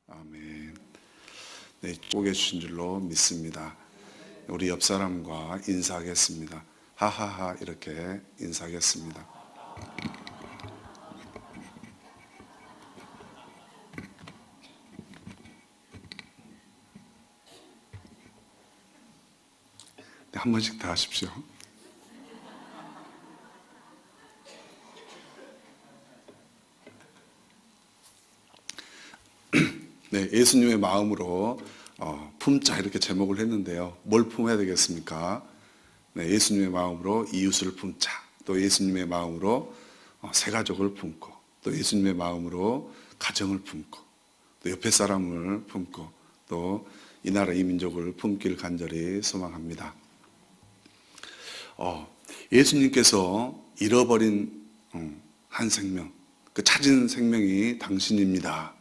아멘. 네, 보게 주신 줄로 믿습니다. 우리 옆 사람과 인사하겠습니다. 하하하 이렇게 인사하겠습니다. 네, 한 번씩 더 하십시오. 네, 예수님의 마음으로 품자 이렇게 제목을 했는데요. 뭘 품어야 되겠습니까? 네, 예수님의 마음으로 이웃을 품자. 또 예수님의 마음으로 새 가족을 품고, 또 예수님의 마음으로 가정을 품고, 또 옆에 사람을 품고, 또 이 나라 이 민족을 품길 간절히 소망합니다. 예수님께서 잃어버린 한 생명, 그 찾은 생명이 당신입니다.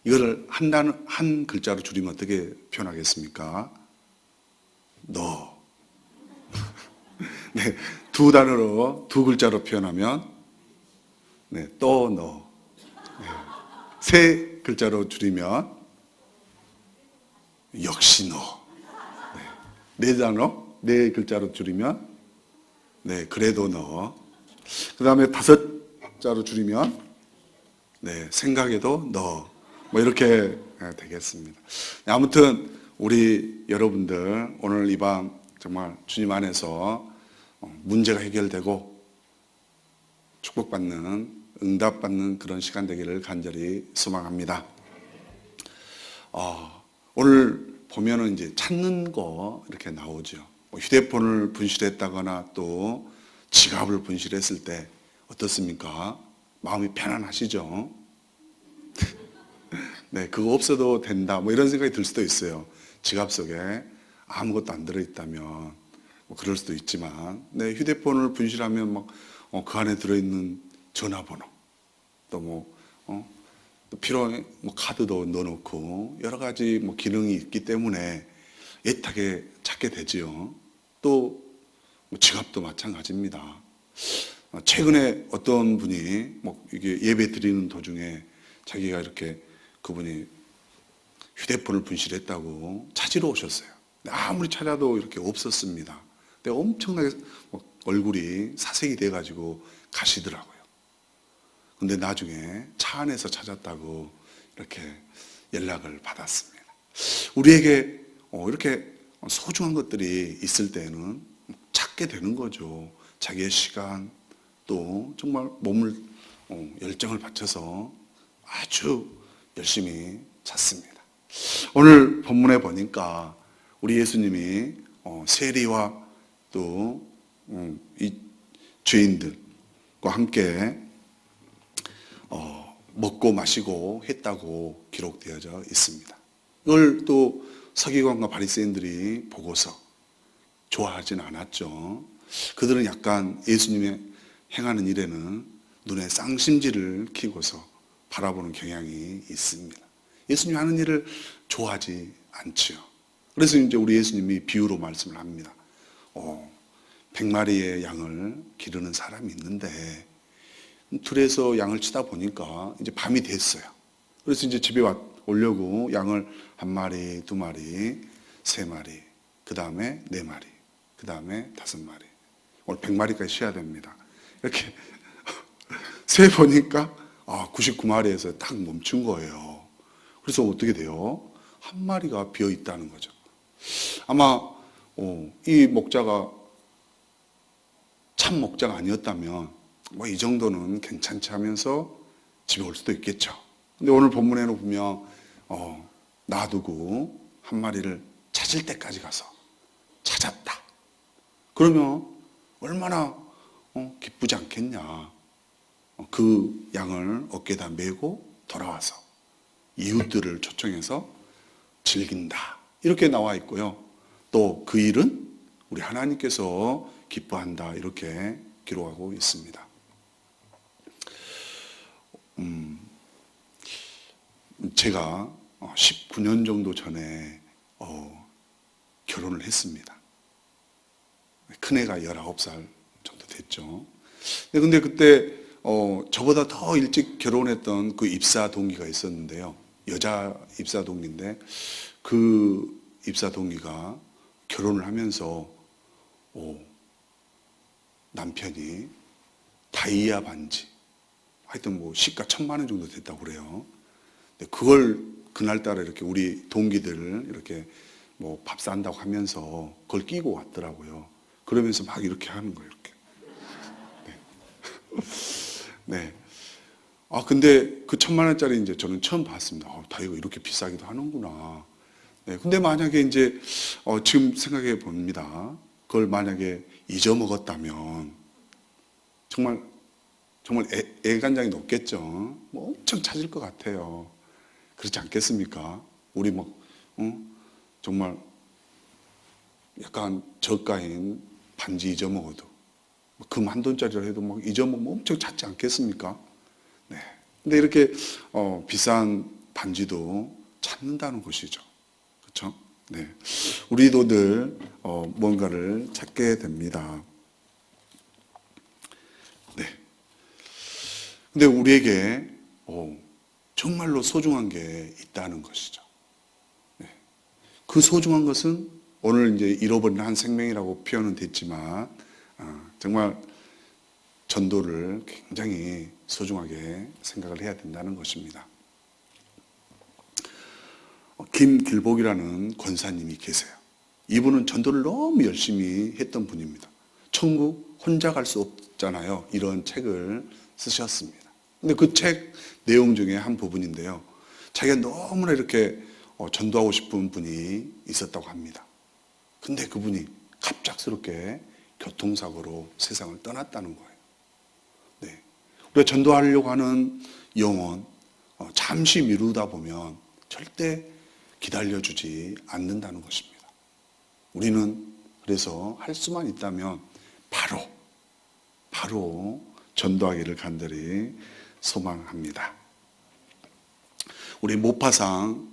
이거를 한 글자로 줄이면 어떻게 표현하겠습니까? 너. 네, 두 단어로 두 글자로 표현하면 네, 또 너. 네, 세 글자로 줄이면 역시 너. 네, 네 단어 네 글자로 줄이면 네, 그래도 너. 그 다음에 다섯 자로 줄이면 네, 생각에도 너. 뭐 이렇게 되겠습니다. 아무튼 우리 여러분들 오늘 이 밤 정말 주님 안에서 문제가 해결되고 축복받는, 응답받는 그런 시간 되기를 간절히 소망합니다. 오늘 보면은 이제 찾는 거 이렇게 나오죠. 휴대폰을 분실했다거나 또 지갑을 분실했을 때 어떻습니까? 마음이 편안하시죠? 네, 그거 없어도 된다. 뭐 이런 생각이 들 수도 있어요. 지갑 속에 아무것도 안 들어있다면 뭐 그럴 수도 있지만, 네, 휴대폰을 분실하면 막 그 안에 들어있는 전화번호, 또 또 필요한 뭐 카드도 넣어놓고 여러 가지 뭐 기능이 있기 때문에 애타게 찾게 되지요. 또 뭐 지갑도 마찬가지입니다. 최근에 어떤 분이 뭐 이게 예배 드리는 도중에 자기가 이렇게 그분이 휴대폰을 분실했다고 찾으러 오셨어요. 아무리 찾아도 이렇게 없었습니다. 근데 엄청나게 얼굴이 사색이 돼가지고 가시더라고요. 근데 나중에 차 안에서 찾았다고 이렇게 연락을 받았습니다. 우리에게 이렇게 소중한 것들이 있을 때는 찾게 되는 거죠. 자기의 시간, 또 정말 몸을 열정을 바쳐서 아주 열심히 찾습니다. 오늘 본문에 보니까 우리 예수님이 세리와 또 이 죄인들과 함께 먹고 마시고 했다고 기록되어져 있습니다. 이걸 또 서기관과 바리새인들이 보고서 좋아하진 않았죠. 그들은 약간 예수님의 행하는 일에는 눈에 쌍심지를 켜고서 바라보는 경향이 있습니다. 예수님이 하는 일을 좋아하지 않지요. 그래서 이제 우리 예수님이 비유로 말씀을 합니다. 100마리의 양을 기르는 사람이 있는데 들에서 양을 치다 보니까 이제 밤이 됐어요. 그래서 이제 집에 오려고 양을 1마리, 2마리, 3마리, 그 다음에 4마리, 그 다음에 5마리. 오늘 100마리까지 쉬어야 됩니다. 이렇게 세 보니까 99마리에서 딱 멈춘 거예요. 그래서 어떻게 돼요? 1마리가 비어 있다는 거죠. 아마 이 목자가 참 목자가 아니었다면 뭐 이 정도는 괜찮지 하면서 집에 올 수도 있겠죠. 근데 오늘 본문에는 보면 놔두고 1마리를 찾을 때까지 가서 찾았다. 그러면 얼마나 기쁘지 않겠냐. 그 양을 어깨에다 메고 돌아와서 이웃들을 초청해서 즐긴다. 이렇게 나와 있고요. 또 그 일은 우리 하나님께서 기뻐한다. 이렇게 기록하고 있습니다. 제가 19년 정도 전에 결혼을 했습니다. 큰애가 19살 정도 됐죠. 근데 그때 저보다 더 일찍 결혼했던 그 입사 동기가 있었는데요. 여자 입사 동기인데 그 입사 동기가 결혼을 하면서 남편이 다이아 반지, 하여튼 뭐 시가 1,000만 원 정도 됐다고 그래요. 근데 그걸 그날따라 이렇게 우리 동기들 이렇게 뭐 밥 산다고 하면서 그걸 끼고 왔더라고요. 그러면서 막 이렇게 하는 거예요, 이렇게. 네. 네. 근데 그 1,000만 원짜리 이제 저는 처음 봤습니다. 다이아가 이렇게 비싸기도 하는구나. 네. 근데 만약에 이제, 지금 생각해 봅니다. 그걸 만약에 잊어먹었다면, 정말 애간장이 높겠죠. 뭐 엄청 찾을 것 같아요. 그렇지 않겠습니까? 우리 막, 정말 약간 저가인 반지 잊어먹어도, 금 1돈짜리라 해도 막 잊어먹으면 엄청 찾지 않겠습니까? 네. 근데 이렇게, 비싼 반지도 찾는다는 것이죠. 그렇죠? 네. 우리도 늘, 뭔가를 찾게 됩니다. 네. 근데 우리에게 정말로 소중한 게 있다는 것이죠. 네. 그 소중한 것은 오늘 이제 잃어버린 한 생명이라고 표현은 됐지만 정말 전도를 굉장히 소중하게 생각을 해야 된다는 것입니다. 김길복이라는 권사님이 계세요. 이분은 전도를 너무 열심히 했던 분입니다. 천국 혼자 갈 수 없잖아요. 이런 책을 쓰셨습니다. 근데 그 책 내용 중에 한 부분인데요. 자기가 너무나 이렇게 전도하고 싶은 분이 있었다고 합니다. 근데 그분이 갑작스럽게 교통사고로 세상을 떠났다는 거예요. 네. 우리가 전도하려고 하는 영혼, 잠시 미루다 보면 절대 기다려주지 않는다는 것입니다. 우리는 그래서 할 수만 있다면 바로 전도하기를 간절히 소망합니다. 우리 모파상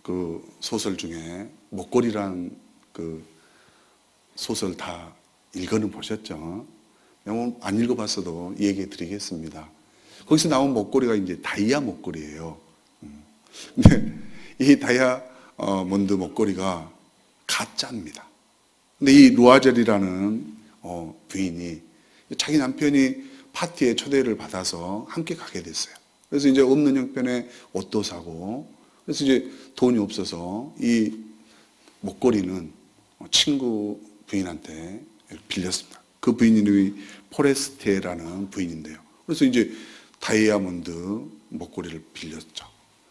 그 소설 중에 목걸이란 그 소설 다 읽어는 보셨죠? 안 읽어봤어도 얘기해 드리겠습니다. 거기서 나온 목걸이가 이제 다이아 목걸이에요. 근데 이 다이아몬드 목걸이가 가짜입니다. 근데 이 루아젤이라는 부인이 자기 남편이 파티에 초대를 받아서 함께 가게 됐어요. 그래서 이제 없는 형편에 옷도 사고, 그래서 이제 돈이 없어서 이 목걸이는 친구 부인한테 빌렸습니다. 그 부인 이름이 포레스테라는 부인인데요. 그래서 이제 다이아몬드 목걸이를 빌렸죠.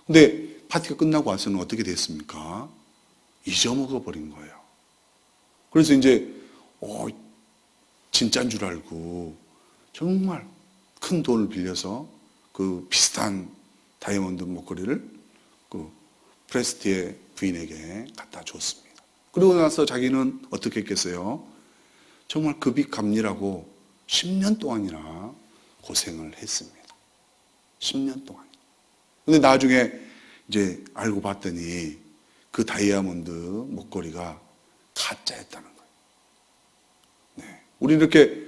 근데 파티가 끝나고 와서는 어떻게 됐습니까? 잊어먹어 버린 거예요. 그래서 이제 진짜인 줄 알고 정말 큰 돈을 빌려서 그 비슷한 다이아몬드 목걸이를 그 프레스티의 부인에게 갖다 줬습니다. 그러고 나서 자기는 어떻게 했겠어요? 정말 그 빚 갚느라고 10년 동안이나 고생을 했습니다. 10년 동안. 근데 나중에 이제 알고 봤더니 그 다이아몬드 목걸이가 가짜였다는 거예요. 네. 우리 이렇게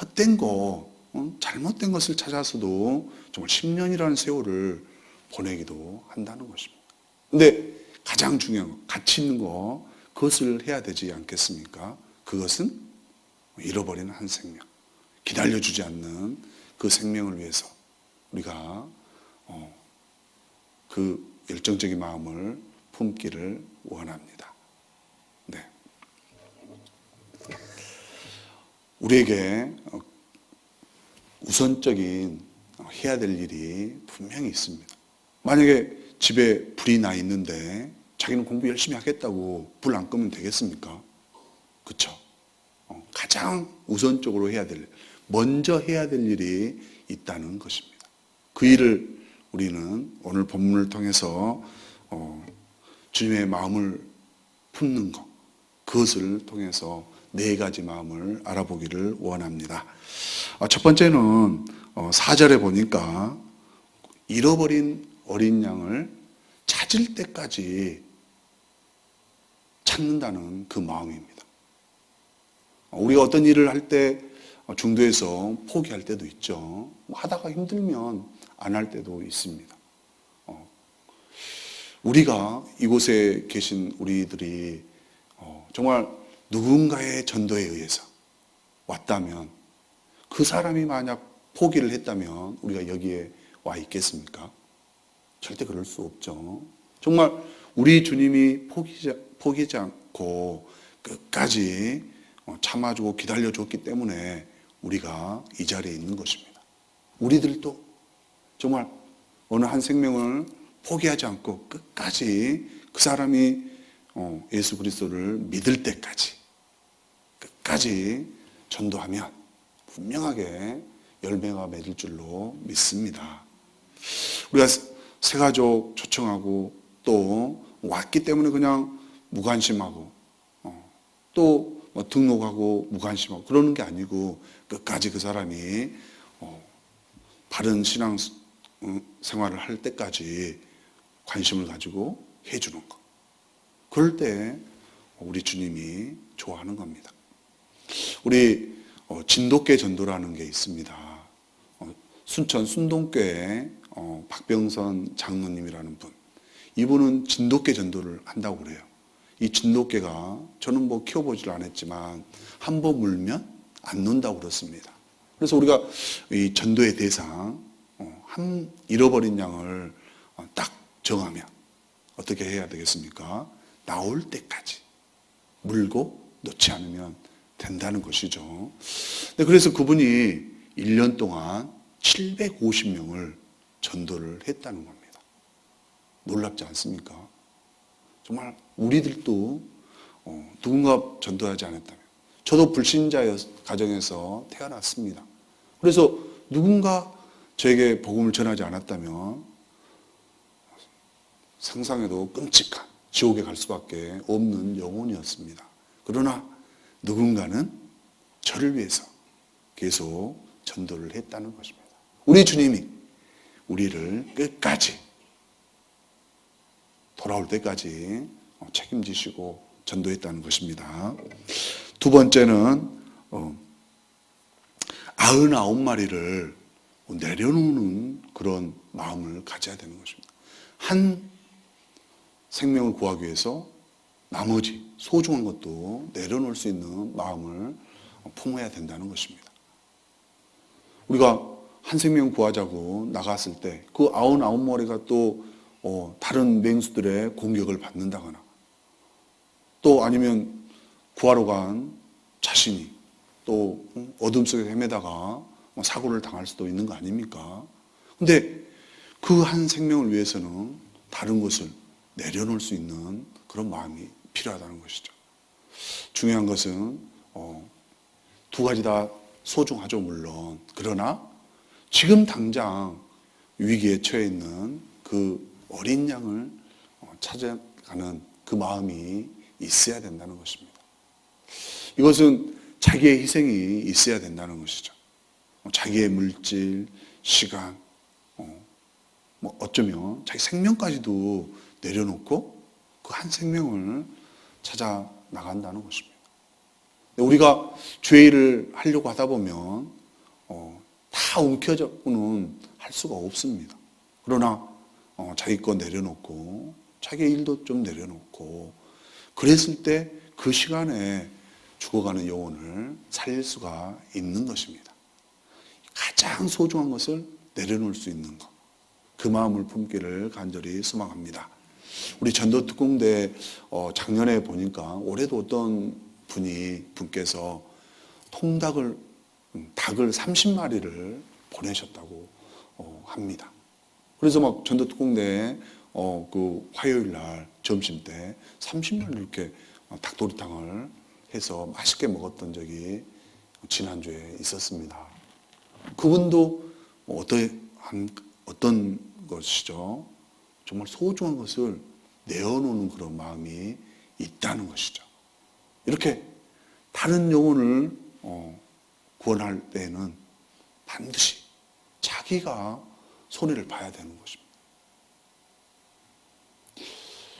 헛된 거, 잘못된 것을 찾아서도 정말 10년이라는 세월을 보내기도 한다는 것입니다. 근데 가장 중요한 거, 가치 있는 거, 그것을 해야 되지 않겠습니까? 그것은 잃어버린 한 생명, 기다려주지 않는 그 생명을 위해서 우리가 그 열정적인 마음을 품기를 원합니다. 네. 우리에게 우선적인 해야 될 일이 분명히 있습니다. 만약에 집에 불이 나 있는데 자기는 공부 열심히 하겠다고 불 안 끄면 되겠습니까? 그렇죠? 가장 우선적으로 해야 될, 먼저 해야 될 일이 있다는 것입니다. 그 일을 우리는 오늘 본문을 통해서 주님의 마음을 품는 것, 그것을 통해서 4가지 마음을 알아보기를 원합니다. 첫 번째는 4절에 보니까 잃어버린 어린 양을 찾을 때까지 찾는다는 그 마음입니다. 우리가 어떤 일을 할 때 중도에서 포기할 때도 있죠. 하다가 힘들면 안 할 때도 있습니다. 우리가 이곳에 계신 우리들이 정말 누군가의 전도에 의해서 왔다면, 그 사람이 만약 포기를 했다면 우리가 여기에 와 있겠습니까? 절대 그럴 수 없죠. 정말 우리 주님이 포기하지 않고 끝까지 참아주고 기다려줬기 때문에 우리가 이 자리에 있는 것입니다. 우리들도 정말 어느 한 생명을 포기하지 않고 끝까지 그 사람이 예수 그리스도를 믿을 때까지 끝까지 전도하면 분명하게 열매가 맺을 줄로 믿습니다. 우리가 새가족 초청하고 또 왔기 때문에 그냥 무관심하고 또 등록하고 무관심하고 그러는 게 아니고 끝까지 그 사람이 바른 신앙 생활을 할 때까지 관심을 가지고 해주는 것. 그럴 때 우리 주님이 좋아하는 겁니다. 우리 진돗개 전도라는 게 있습니다. 순천 순동교회 박병선 장로님이라는 분, 이분은 진돗개 전도를 한다고 그래요. 이 진돗개가 저는 뭐 키워보질 않았지만 한 번 물면 안 논다고 그렇습니다. 그래서 우리가 이 전도의 대상, 한 잃어버린 양을 딱 정하면 어떻게 해야 되겠습니까? 나올 때까지 물고 놓지 않으면 된다는 것이죠. 그래서 그분이 1년 동안 750명을 전도를 했다는 겁니다. 놀랍지 않습니까? 정말 우리들도 누군가 전도하지 않았다면, 저도 불신자의 가정에서 태어났습니다. 그래서 누군가 저에게 복음을 전하지 않았다면 상상해도 끔찍한 지옥에 갈 수밖에 없는 영혼이었습니다. 그러나 누군가는 저를 위해서 계속 전도를 했다는 것입니다. 우리 주님이 우리를 끝까지 돌아올 때까지 책임지시고 전도했다는 것입니다. 두 번째는 99마리를 내려놓는 그런 마음을 가져야 되는 것입니다. 한 생명을 구하기 위해서 나머지 소중한 것도 내려놓을 수 있는 마음을 품어야 된다는 것입니다. 우리가 한 생명 구하자고 나갔을 때 그 99마리가 또 다른 맹수들의 공격을 받는다거나, 또 아니면 구하러 간 자신이 또 어둠 속에 헤매다가 사고를 당할 수도 있는 거 아닙니까? 근데 그 한 생명을 위해서는 다른 것을 내려놓을 수 있는 그런 마음이 필요하다는 것이죠. 중요한 것은 두 가지 다 소중하죠, 물론. 그러나 지금 당장 위기에 처해 있는 그 어린 양을 찾아가는 그 마음이 있어야 된다는 것입니다. 이것은 자기의 희생이 있어야 된다는 것이죠. 자기의 물질, 시간, 어쩌면 자기 생명까지도 내려놓고 그 한 생명을 찾아 나간다는 것입니다. 우리가 죄 일을 하려고 하다 보면 다 움켜잡고는 할 수가 없습니다. 그러나 자기 거 내려놓고 자기의 일도 좀 내려놓고 그랬을 때 그 시간에 죽어가는 영혼을 살릴 수가 있는 것입니다. 가장 소중한 것을 내려놓을 수 있는 것, 그 마음을 품기를 간절히 소망합니다. 우리 전도특공대 작년에 보니까 올해도 어떤 분께서 닭을 30마리를 보내셨다고 합니다. 그래서 막 전도특공대 그 화요일 날 점심 때 30마리 이렇게 닭도리탕을 해서 맛있게 먹었던 적이 지난주에 있었습니다. 그분도 어떤 것이죠? 정말 소중한 것을 내어놓는 그런 마음이 있다는 것이죠. 이렇게 다른 영혼을 구원할 때에는 반드시 자기가 손해를 봐야 되는 것입니다.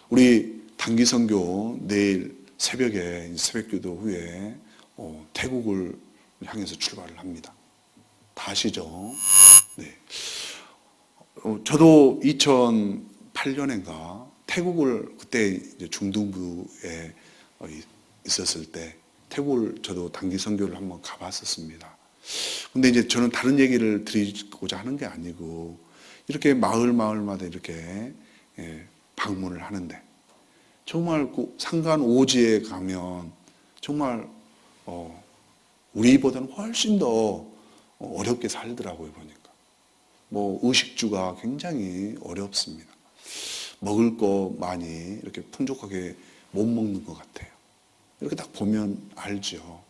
우리 단기선교 내일 새벽에 새벽기도 후에 태국을 향해서 출발을 합니다. 다 아시죠? 네. 저도 2008년인가 태국을 그때 이제 중등부에 있었을 때 태국을 저도 단기 선교를 한번 가봤었습니다. 근데 이제 저는 다른 얘기를 드리고자 하는 게 아니고 이렇게 마을마다 이렇게 방문을 하는데 정말 그 산간 오지에 가면 정말 우리보다는 훨씬 더 어렵게 살더라고요, 보니까. 뭐 의식주가 굉장히 어렵습니다. 먹을 거 많이 이렇게 풍족하게 못 먹는 것 같아요. 이렇게 딱 보면 알죠.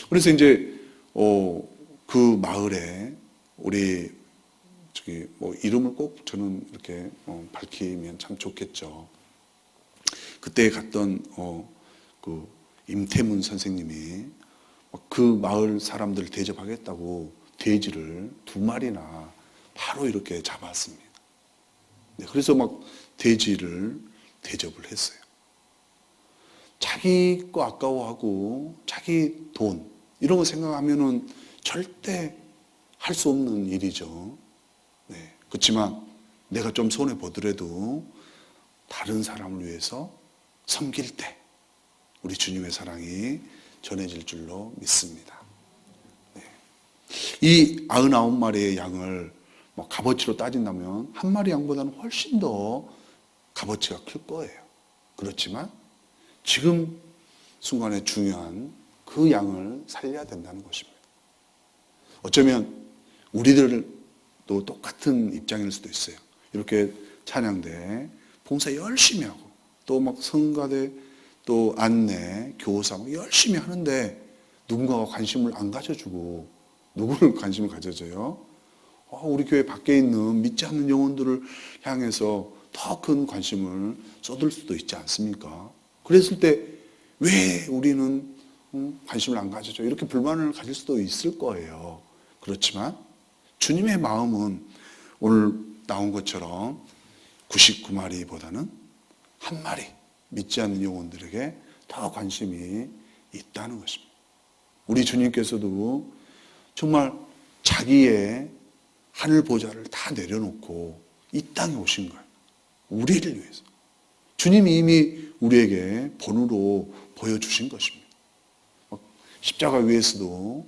그래서 이제 그 마을에 우리 뭐 이름을 꼭 저는 이렇게 밝히면 참 좋겠죠. 그때 갔던 그 임태문 선생님이 그 마을 사람들을 대접하겠다고 돼지를 2마리나 바로 이렇게 잡았습니다. 네, 그래서 막 돼지를 대접을 했어요. 자기 거 아까워하고 자기 돈 이런 거 생각하면은 절대 할 수 없는 일이죠. 네, 그렇지만 내가 좀 손해 보더라도 다른 사람을 위해서 섬길 때 우리 주님의 사랑이 전해질 줄로 믿습니다. 네. 이 99마리의 양을 뭐 값어치로 따진다면 한 마리 양보다는 훨씬 더 값어치가 클 거예요. 그렇지만 지금 순간에 중요한 그 양을 살려야 된다는 것입니다. 어쩌면 우리들도 똑같은 입장일 수도 있어요. 이렇게 찬양대 봉사 열심히 하고 또 막 성가대 또 안내 교사 막 열심히 하는데 누군가가 관심을 안 가져주고 누구를 관심을 가져줘요? 우리 교회 밖에 있는 믿지 않는 영혼들을 향해서 더 큰 관심을 쏟을 수도 있지 않습니까? 그랬을 때 왜 우리는 관심을 안 가져줘? 이렇게 불만을 가질 수도 있을 거예요. 그렇지만 주님의 마음은 오늘 나온 것처럼 99마리보다는 한 마리 믿지 않는 영혼들에게 더 관심이 있다는 것입니다. 우리 주님께서도 정말 자기의 하늘 보좌를 다 내려놓고 이 땅에 오신 거예요. 우리를 위해서. 주님이 이미 우리에게 본으로 보여주신 것입니다. 십자가 위에서도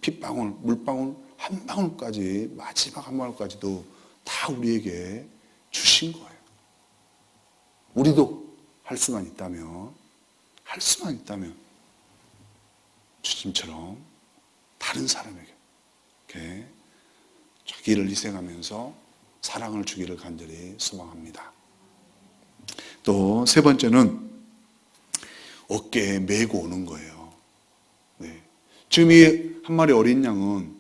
핏방울, 물방울 한 방울까지 마지막 한 방울까지도 다 우리에게 주신 거예요. 우리도 할 수만 있다면 주님처럼 다른 사람에게 이렇게 자기를 희생하면서 사랑을 주기를 간절히 소망합니다. 또 세 번째는 어깨에 메고 오는 거예요. 네. 지금 이 한 마리 어린 양은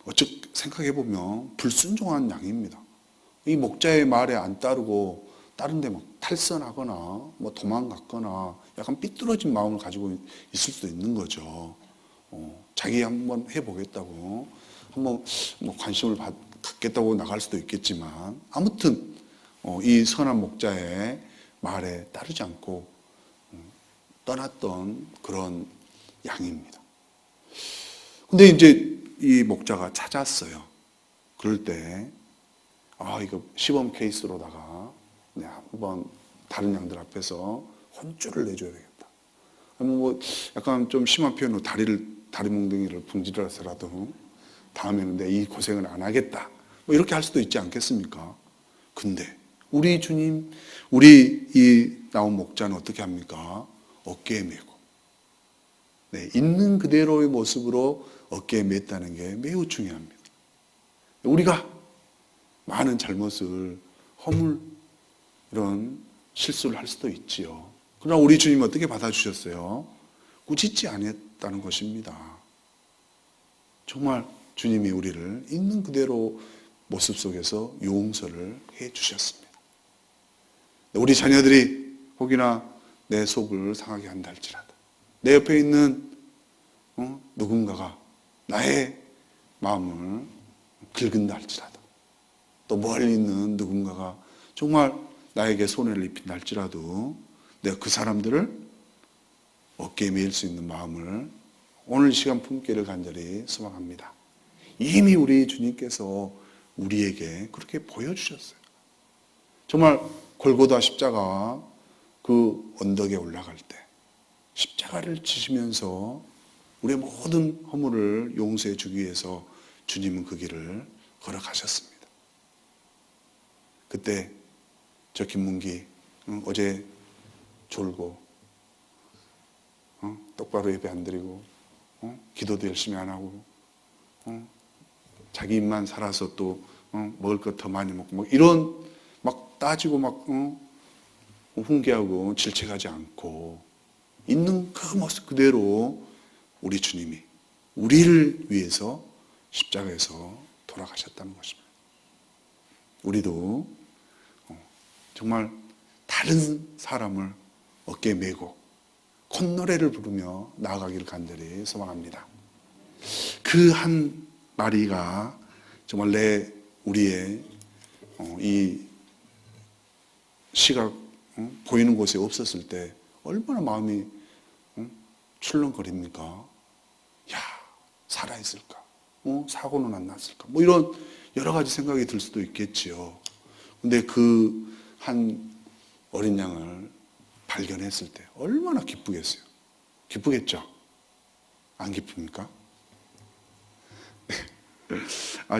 어찌 생각해 보면 불순종한 양입니다. 이 목자의 말에 안 따르고 다른 데 막 탈선하거나 뭐 도망갔거나 약간 삐뚤어진 마음을 가지고 있을 수도 있는 거죠. 자기 한번 해보겠다고 한번 뭐 관심을 갖겠다고 나갈 수도 있겠지만 아무튼 이 선한 목자의 말에 따르지 않고 떠났던 그런 양입니다. 근데 이제 이 목자가 찾았어요. 그럴 때 이거 시범 케이스로다가 한번 다른 양들 앞에서 혼쭐을 내줘야 되겠다. 뭐 약간 좀 심한 표현으로 다리 몽둥이를 분질러서라도 다음에는 내 이 고생을 안 하겠다. 뭐 이렇게 할 수도 있지 않겠습니까? 근데 우리 주님, 우리 이 나온 목자는 어떻게 합니까? 어깨에 메고. 네, 있는 그대로의 모습으로 어깨에 맸다는 게 매우 중요합니다. 우리가 많은 잘못을 이런 실수를 할 수도 있지요. 그러나 우리 주님은 어떻게 받아주셨어요? 꾸짖지 않았다는 것입니다. 정말 주님이 우리를 있는 그대로 모습 속에서 용서를 해 주셨습니다. 우리 자녀들이 혹이나 내 속을 상하게 한다 할지라도 내 옆에 있는 누군가가 나의 마음을 긁은다 할지라도 또 멀리 있는 누군가가 정말 나에게 손해를 입힌다 할지라도 내가 그 사람들을 어깨에 메일 수 있는 마음을 오늘 시간 품기를 간절히 소망합니다. 이미 우리 주님께서 우리에게 그렇게 보여주셨어요. 정말 골고다 십자가 그 언덕에 올라갈 때 십자가를 지시면서 우리의 모든 허물을 용서해 주기 위해서 주님은 그 길을 걸어가셨습니다. 그때 저 김문기 어제 졸고 똑바로 예배 안 드리고 기도도 열심히 안 하고 자기 입만 살아서 또 먹을 것 더 많이 먹고 막 이런 막 따지고 막 훈계하고 질책하지 않고 있는 그 모습 그대로 우리 주님이 우리를 위해서 십자가에서 돌아가셨다는 것입니다. 우리도 정말 다른 사람을 어깨에 메고 콧노래를 부르며 나아가기를 간절히 소망합니다. 그 한 마리가 정말 우리의 이 시각 보이는 곳에 없었을 때 얼마나 마음이 출렁거립니까? 야, 살아있을까? 사고는 안 났을까? 뭐 이런 여러 가지 생각이 들 수도 있겠지요. 근데 그 한 어린 양을 발견했을 때 얼마나 기쁘겠어요? 기쁘겠죠? 안 기쁩니까?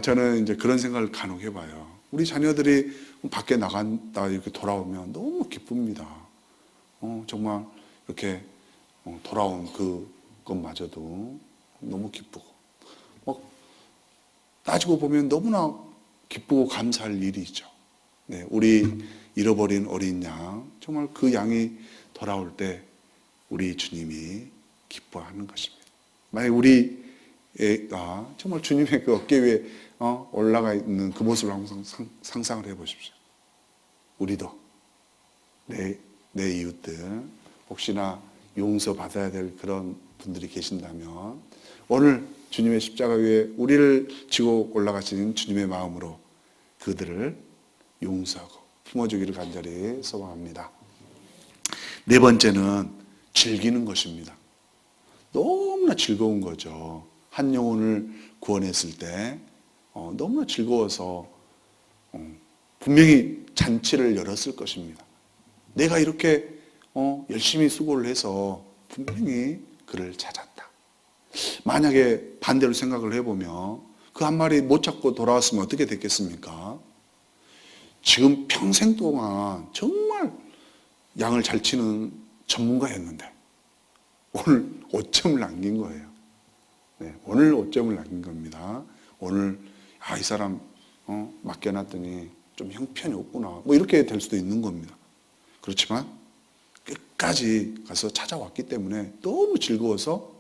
저는 이제 그런 생각을 간혹 해봐요. 우리 자녀들이 밖에 나간다 이렇게 돌아오면 너무 기쁩니다. 정말 이렇게 돌아온 그것마저도 너무 기쁘고, 따지고 보면 너무나 기쁘고 감사할 일이죠. 네, 우리 잃어버린 어린 양, 정말 그 양이 돌아올 때 우리 주님이 기뻐하는 것입니다. 만약 우리 애가 정말 주님의 그 어깨 위에 올라가 있는 그 모습을 항상 상상을 해보십시오. 우리도 내 이웃들 혹시나 용서받아야 될 그런 분들이 계신다면 오늘 주님의 십자가 위에 우리를 지고 올라가신 주님의 마음으로 그들을 용서하고 품어주기를 간절히 소망합니다. 네 번째는 즐기는 것입니다. 너무나 즐거운 거죠. 한 영혼을 구원했을 때 너무나 즐거워서 분명히 잔치를 열었을 것입니다. 내가 이렇게 열심히 수고를 해서 분명히 그를 찾았다. 만약에 반대로 생각을 해보면 그 한 마리 못 찾고 돌아왔으면 어떻게 됐겠습니까? 지금 평생 동안 정말 양을 잘 치는 전문가였는데 오늘 오점을 남긴 거예요. 네, 오늘 오점을 남긴 겁니다. 오늘 이 사람 맡겨놨더니 좀 형편이 없구나 뭐 이렇게 될 수도 있는 겁니다. 그렇지만 끝까지 가서 찾아왔기 때문에 너무 즐거워서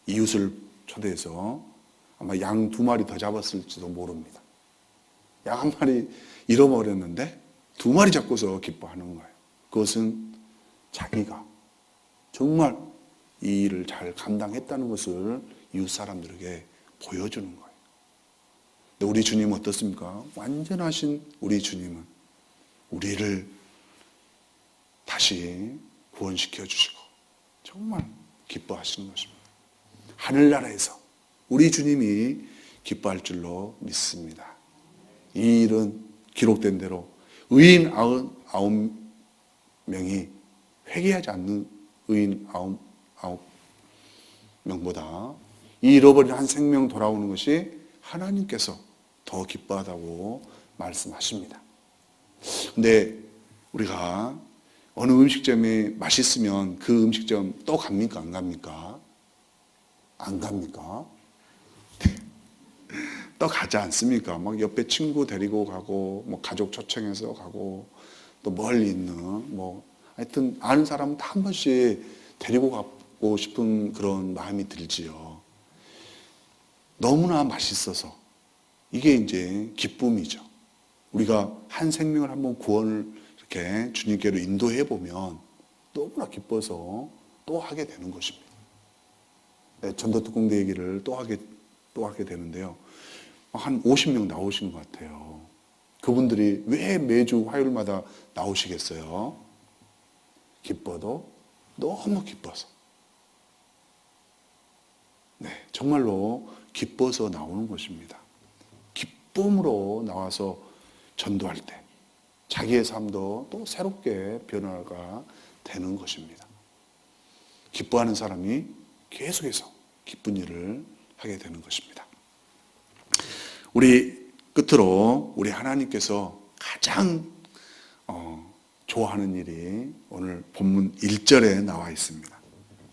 이웃을 초대해서 아마 양 2마리 더 잡았을지도 모릅니다. 양 1마리 잃어버렸는데 2마리 잡고서 기뻐하는 거예요. 그것은 자기가 정말 이 일을 잘 감당했다는 것을 이웃 사람들에게 보여주는 거예요. 근데 우리 주님은 어떻습니까? 완전하신 우리 주님은 우리를 다시 구원시켜 주시고 정말 기뻐하시는 것입니다. 하늘나라에서 우리 주님이 기뻐할 줄로 믿습니다. 이 일은 기록된 대로 의인 99명이 회개하지 않는 의인 99명보다 이 잃어버린 한 생명 돌아오는 것이 하나님께서 더 기뻐하다고 말씀하십니다. 근데 우리가 어느 음식점이 맛있으면 그 음식점 또 갑니까? 안 갑니까? 안 갑니까? 또 가지 않습니까? 막 옆에 친구 데리고 가고, 뭐 가족 초청해서 가고, 또 멀리 있는, 하여튼 아는 사람 다 한 번씩 데리고 가고 싶은 그런 마음이 들지요. 너무나 맛있어서 이게 이제 기쁨이죠. 우리가 한 생명을 한번 구원을 이렇게 주님께로 인도해 보면 너무나 기뻐서 또 하게 되는 것입니다. 네, 전도특공대 얘기를 또 하게 되는데요. 한 50명 나오신 것 같아요. 그분들이 왜 매주 화요일마다 나오시겠어요? 기뻐도 너무 기뻐서. 네, 정말로 기뻐서 나오는 것입니다. 기쁨으로 나와서 전도할 때 자기의 삶도 또 새롭게 변화가 되는 것입니다. 기뻐하는 사람이 계속해서 기쁜 일을 하게 되는 것입니다. 우리 끝으로 우리 하나님께서 가장 좋아하는 일이 오늘 본문 1절에 나와 있습니다.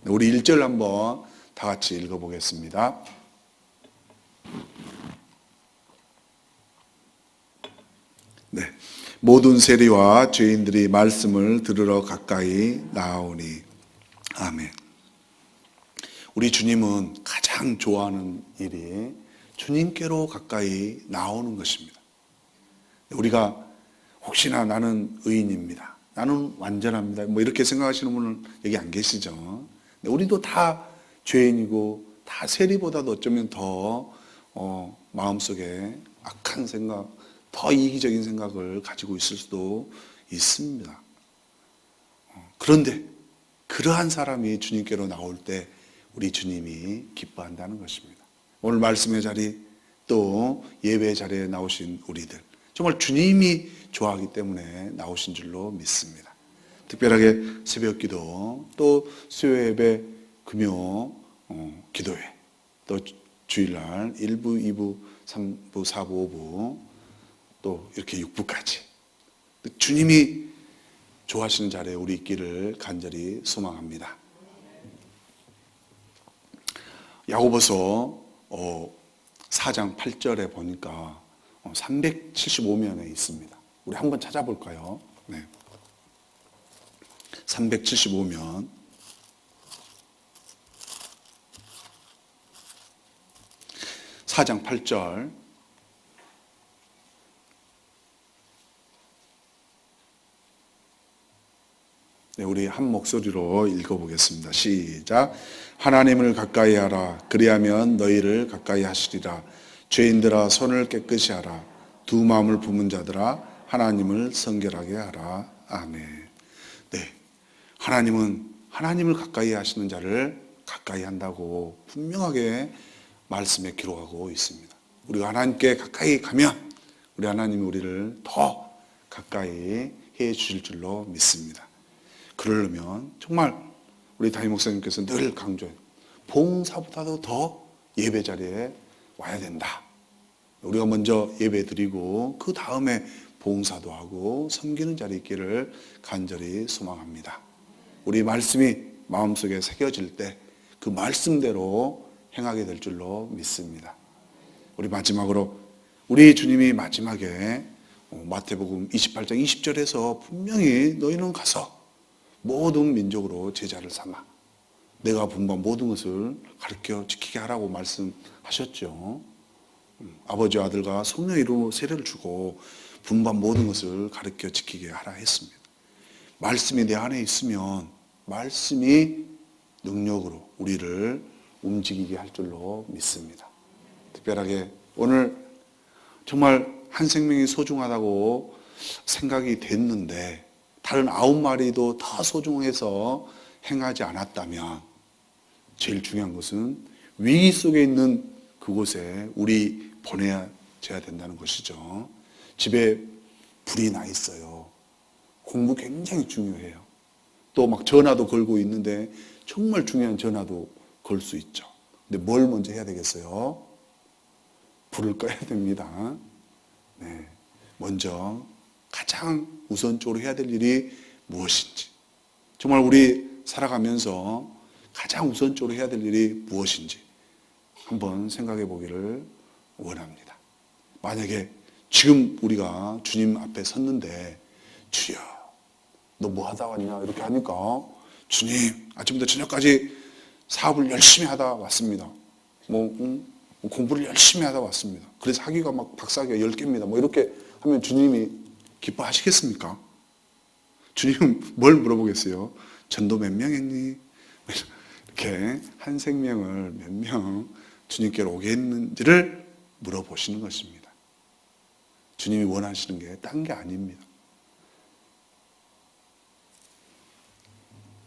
우리 1절 한번 다 같이 읽어보겠습니다. 네. 모든 세리와 죄인들이 말씀을 들으러 가까이 나오니. 아멘. 우리 주님은 가장 좋아하는 일이 주님께로 가까이 나오는 것입니다. 우리가 혹시나 나는 의인입니다, 나는 완전합니다, 뭐 이렇게 생각하시는 분은 여기 안 계시죠. 우리도 다 죄인이고 다 세리보다도 어쩌면 더 마음속에 악한 생각, 더 이기적인 생각을 가지고 있을 수도 있습니다. 그런데 그러한 사람이 주님께로 나올 때 우리 주님이 기뻐한다는 것입니다. 오늘 말씀의 자리 또 예배 자리에 나오신 우리들, 정말 주님이 좋아하기 때문에 나오신 줄로 믿습니다. 특별하게 새벽기도, 또 수요 예배, 금요 기도회, 또 주일날 1부, 2부, 3부, 4부, 5부, 또 이렇게 6부까지 주님이 좋아하시는 자리에 우리 있기를 간절히 소망합니다. 야고보서 4장 8절에 보니까 375면에 있습니다. 우리 한번 찾아볼까요? 네. 375면. (4장 8절) 네, 우리 한 목소리로 읽어보겠습니다. 시작. 하나님을 가까이 하라. 그리하면 너희를 가까이 하시리라. 죄인들아 손을 깨끗이 하라. 두 마음을 품은 자들아 하나님을 성결하게 하라. 아멘. 네, 하나님은 하나님을 가까이 하시는 자를 가까이 한다고 분명하게 말씀에 기록하고 있습니다. 우리가 하나님께 가까이 가면 우리 하나님이 우리를 더 가까이 해 주실 줄로 믿습니다. 그러려면 정말 우리 담임 목사님께서 늘 강조해요. 봉사보다도 더 예배 자리에 와야 된다. 우리가 먼저 예배 드리고 그 다음에 봉사도 하고 섬기는 자리에 있기를 간절히 소망합니다. 우리 말씀이 마음속에 새겨질 때 그 말씀대로 행하게 될 줄로 믿습니다. 우리 마지막으로 우리 주님이 마지막에 마태복음 28장 20절에서 분명히 너희는 가서 모든 민족으로 제자를 삼아 내가 분부한 모든 것을 가르쳐 지키게 하라고 말씀하셨죠. 아버지와 아들과 성령의 이름으로 세례를 주고 분부한 모든 것을 가르쳐 지키게 하라 했습니다. 말씀이 내 안에 있으면 말씀이 능력으로 우리를 움직이게 할 줄로 믿습니다. 특별하게 오늘 정말 한 생명이 소중하다고 생각이 됐는데 다른 9마리도 다 소중해서 행하지 않았다면 제일 중요한 것은 위기 속에 있는 그곳에 우리 보내야 된다는 것이죠. 집에 불이 나 있어요. 공부 굉장히 중요해요. 또 막 전화도 걸고 있는데 정말 중요한 전화도 걸 수 있죠. 근데 뭘 먼저 해야 되겠어요? 불을 꺼야 됩니다. 네. 먼저 가장 우선적으로 해야 될 일이 무엇인지, 정말 우리 살아가면서 가장 우선적으로 해야 될 일이 무엇인지 한번 생각해 보기를 원합니다. 만약에 지금 우리가 주님 앞에 섰는데 주여 너 뭐 하다 왔냐 이렇게 하니까 주님 아침부터 저녁까지 사업을 열심히 하다 왔습니다. 공부를 열심히 하다 왔습니다. 그래서 학위가 막 박사학위가 10개입니다. 뭐 이렇게 하면 주님이 기뻐하시겠습니까? 주님은 뭘 물어보겠어요? 전도 몇 명 했니? 이렇게 한 생명을 몇 명 주님께로 오게 했는지를 물어보시는 것입니다. 주님이 원하시는 게 딴 게 아닙니다.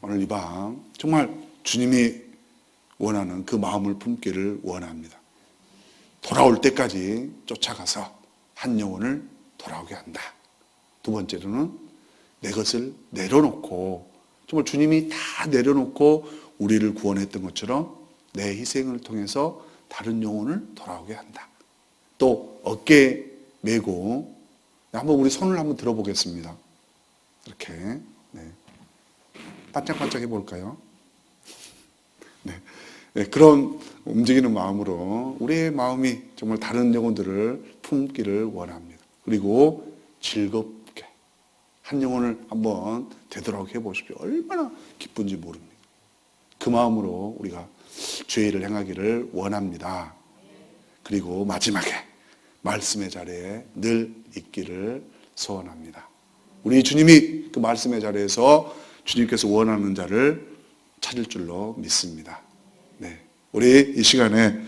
오늘 이 밤 정말 주님이 원하는 그 마음을 품기를 원합니다. 돌아올 때까지 쫓아가서 한 영혼을 돌아오게 한다. 두 번째로는 내 것을 내려놓고, 정말 주님이 다 내려놓고 우리를 구원했던 것처럼 내 희생을 통해서 다른 영혼을 돌아오게 한다. 또 어깨에 메고, 한번 우리 손을 한번 들어보겠습니다. 이렇게, 네. 반짝반짝 해볼까요? 네. 네, 그런 움직이는 마음으로 우리의 마음이 정말 다른 영혼들을 품기를 원합니다. 그리고 즐겁게 한 영혼을 한번 되돌아오게 해보십시오. 얼마나 기쁜지 모릅니다. 그 마음으로 우리가 주의 일을 행하기를 원합니다. 그리고 마지막에 말씀의 자리에 늘 있기를 소원합니다. 우리 주님이 그 말씀의 자리에서 주님께서 원하는 자를 찾을 줄로 믿습니다. 네, 우리 이 시간에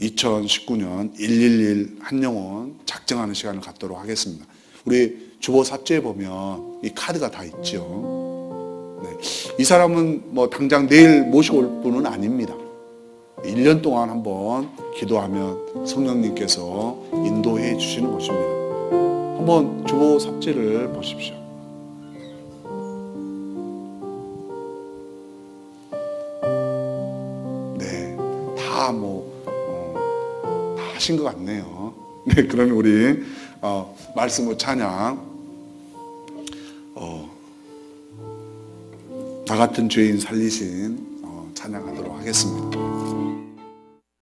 2019년 111 한 영혼 작정하는 시간을 갖도록 하겠습니다. 우리 주보 삽제에 보면 이 카드가 다 있죠. 네, 이 사람은 뭐 당장 내일 모시고 올 분은 아닙니다. 1년 동안 한번 기도하면 성령님께서 인도해 주시는 것입니다. 한번 주보 삽제를 보십시오. 네, 다 하신 것 같네요. 네, 그러면 우리 말씀으로 찬양, 나 같은 죄인 살리신 찬양하도록 하겠습니다.